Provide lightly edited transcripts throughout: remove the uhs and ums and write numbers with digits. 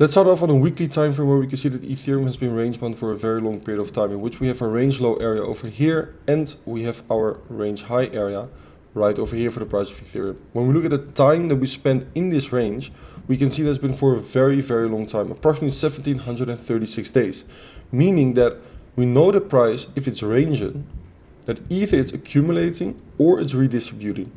Let's start off on a weekly time frame where we can see that Ethereum has been range bound for a very long period of time, in which we have a range low area over here and we have our range high area right over here for the price of Ethereum. When we look at the time that we spent in this range, we can see that's been for a very, very long time, approximately 1736 days, meaning that we know the price, if it's ranging, that either it's accumulating or it's redistributing.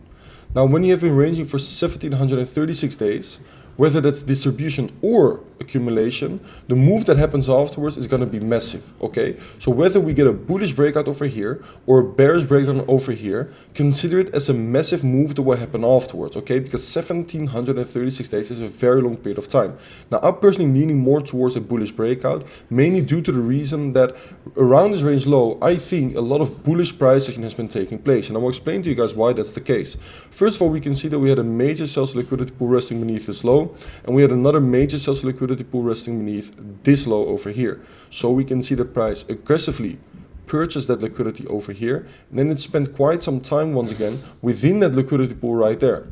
Now, when you have been ranging for 1736 days, whether that's distribution or accumulation, the move that happens afterwards is going to be massive, okay? So whether we get a bullish breakout over here or a bearish breakdown over here, consider it as a massive move that will happen afterwards, okay? Because 1736 days is a very long period of time. Now, I'm personally leaning more towards a bullish breakout, mainly due to the reason that around this range low, I think a lot of bullish price action has been taking place, and I will explain to you guys why that's the case. First of all, we can see that we had a major sales liquidity pool resting beneath this low, and we had another major sales liquidity pool resting beneath this low over here. So we can see the price aggressively purchase that liquidity over here, and then it spent quite some time once again within that liquidity pool right there.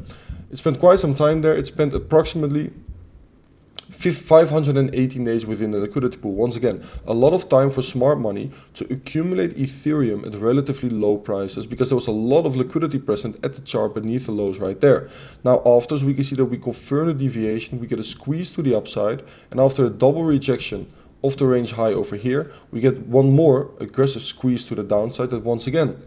It spent quite some time there. It spent approximately 518 days within the liquidity pool. Once again, a lot of time for smart money to accumulate Ethereum at relatively low prices, because there was a lot of liquidity present at the chart beneath the lows right there. Now after, we can see that we confirm the deviation, we get a squeeze to the upside, and after a double rejection of the range high over here, we get one more aggressive squeeze to the downside that once again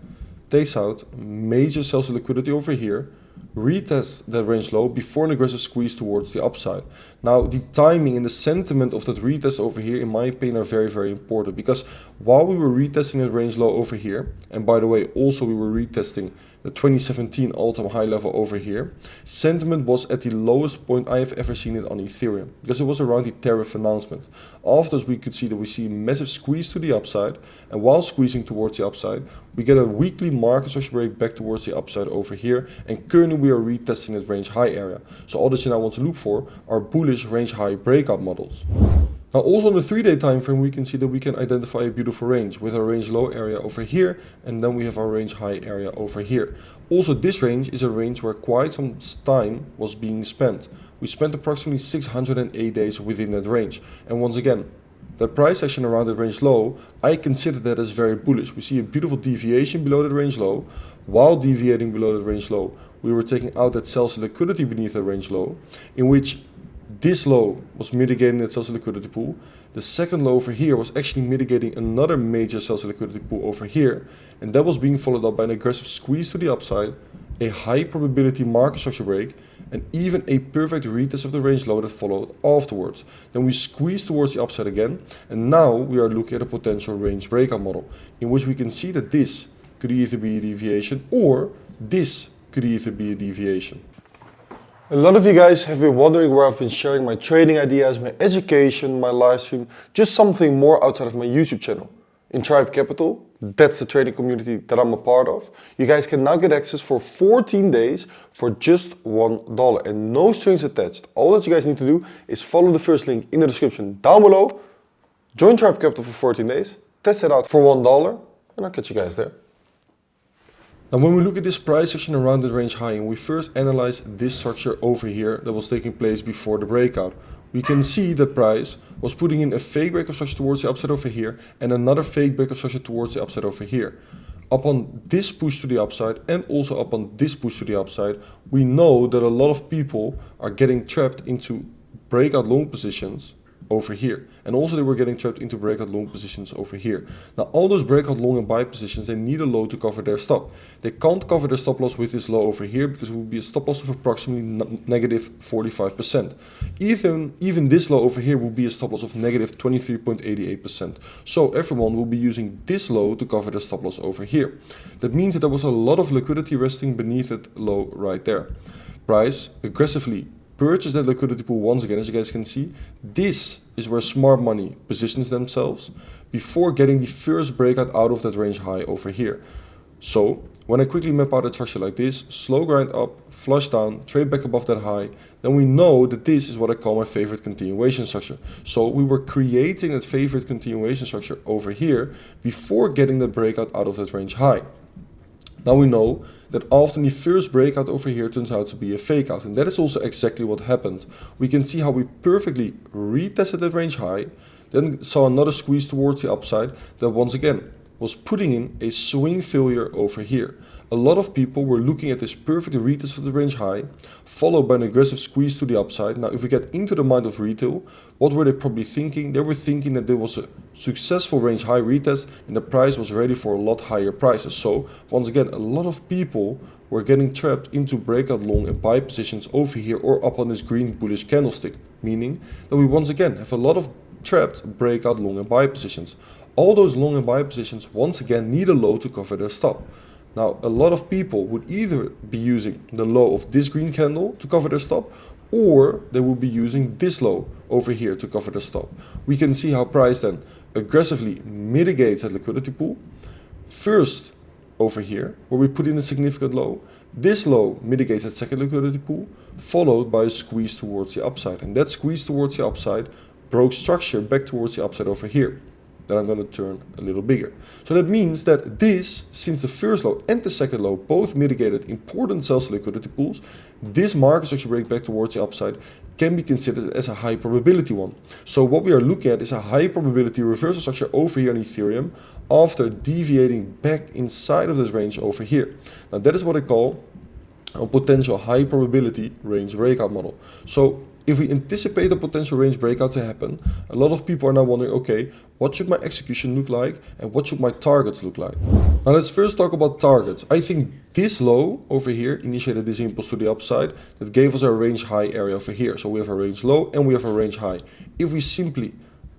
takes out major sales of liquidity over here, retest that range low before an aggressive squeeze towards the upside. Now the timing and the sentiment of that retest over here, in my opinion, are very, very important, because while we were retesting that range low over here, and by the way also we were retesting the 2017 all-time high level over here, sentiment was at the lowest point I have ever seen it on Ethereum, because it was around the tariff announcement. After we could see that we see a massive squeeze to the upside, and while squeezing towards the upside, we get a weekly market structure break back towards the upside over here, and currently we are retesting that range high area. So all that you now want to look for are bullish range high breakout models. Now also on the 3-day time frame, we can see that we can identify a beautiful range with our range low area over here, and then we have our range high area over here. Also, this range is a range where quite some time was being spent. We spent approximately 608 days within that range, and once again, the price action around the range low, I consider that as very bullish. We see a beautiful deviation below the range low. While deviating below the range low, we were taking out that sales liquidity beneath the range low, in which this low was mitigating that sales liquidity pool. The second low over here was actually mitigating another major sales liquidity pool over here, and that was being followed up by an aggressive squeeze to the upside, a high probability market structure break, and even a perfect retest of the range low that followed afterwards. Then we squeeze towards the upside again, and now we are looking at a potential range breakout model, in which we can see that this could either be a deviation or this could either be a deviation. A lot of you guys have been wondering where I've been sharing my trading ideas, my education, my live stream, just something more outside of my YouTube channel. In Tribe Capital, that's the trading community that I'm a part of, you guys can now get access for 14 days for just $1 and no strings attached. All that you guys need to do is follow the first link in the description down below, join Tribe Capital for 14 days, test it out for $1, and I'll catch you guys there. Now when we look at this price action around the range high, and we first analyze this structure over here that was taking place before the breakout, we can see that price was putting in a fake break of structure towards the upside over here and another fake break of structure towards the upside over here. Upon this push to the upside and also upon this push to the upside, we know that a lot of people are getting trapped into breakout long positions over here, and also they were getting trapped into breakout long positions over here. Now all those breakout long and buy positions, they need a low to cover their stop. They can't cover their stop loss with this low over here, because it will be a stop loss of approximately negative 45%. Even this low over here will be a stop loss of negative 23.88%. So everyone will be using this low to cover the stop loss over here. That means that there was a lot of liquidity resting beneath that low right there. Price aggressively purchase that liquidity pool once again. As you guys can see, this is where smart money positions themselves before getting the first breakout out of that range high over here. So when I quickly map out a structure like this, slow grind up, flush down, trade back above that high, then we know that this is what I call my favorite continuation structure. So we were creating that favorite continuation structure over here before getting the breakout out of that range high. Now we know that often the first breakout over here turns out to be a fake out, and that is also exactly what happened. We can see how we perfectly retested that range high, then saw another squeeze towards the upside that once again was putting in a swing failure over here. A lot of people were looking at this perfect retest of the range high, followed by an aggressive squeeze to the upside. Now, if we get into the mind of retail, what were they probably thinking? They were thinking that there was a successful range high retest and the price was ready for a lot higher prices. So, once again, a lot of people were getting trapped into breakout long and buy positions over here or up on this green bullish candlestick, meaning that we once again have a lot of trapped breakout long and buy positions. All those long and buy positions once again need a low to cover their stop. Now, a lot of people would either be using the low of this green candle to cover their stop, or they would be using this low over here to cover their stop. We can see how price then aggressively mitigates that liquidity pool. First, over here, where we put in a significant low, this low mitigates that second liquidity pool, followed by a squeeze towards the upside. And that squeeze towards the upside broke structure back towards the upside over here. That I'm going to turn a little bigger. So that means that this, since the first low and the second low both mitigated important sales liquidity pools, this market structure break back towards the upside can be considered as a high probability one. So what we are looking at is a high probability reversal structure over here on Ethereum after deviating back inside of this range over here. Now that is what I call a potential high probability range breakout model. So if we anticipate a potential range breakout to happen, a lot of people are now wondering, okay, what should my execution look like and what should my targets look like? Now let's first talk about targets. I think this low over here initiated this impulse to the upside that gave us a range high area over here. So we have a range low and we have a range high. If we simply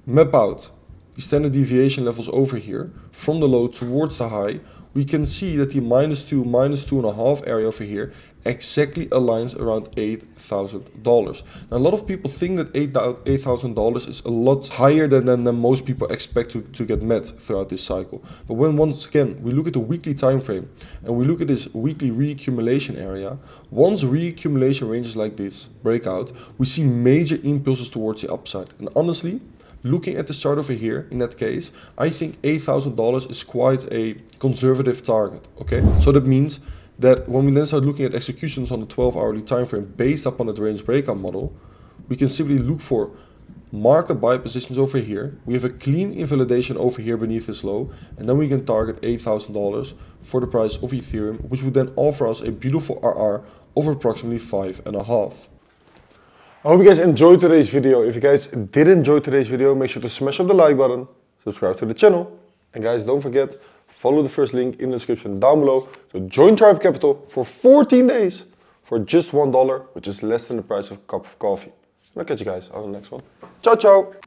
map out the standard deviation levels over here from the low towards the high, we can see that the -2, -2.5 area over here exactly aligns around $8,000. Now, a lot of people think that $8,000 is a lot higher than most people expect to get met throughout this cycle. But when once again we look at the weekly time frame and we look at this weekly reaccumulation area, once reaccumulation ranges like this break out, we see major impulses towards the upside. And honestly, looking at this chart over here, in that case, I think $8,000 is quite a conservative target, okay? So that means that when we then start looking at executions on the 12-hourly time frame based upon the range breakout model, we can simply look for market buy positions over here. We have a clean invalidation over here beneath this low, and then we can target $8,000 for the price of Ethereum, which would then offer us a beautiful RR of approximately 5.5. I hope you guys enjoyed today's video. If you guys did enjoy today's video, make sure to smash up the like button, subscribe to the channel, and guys, don't forget, follow the first link in the description down below to join Tribe Capital for 14 days for just $1, which is less than the price of a cup of coffee. And I'll catch you guys on the next one. Ciao, ciao!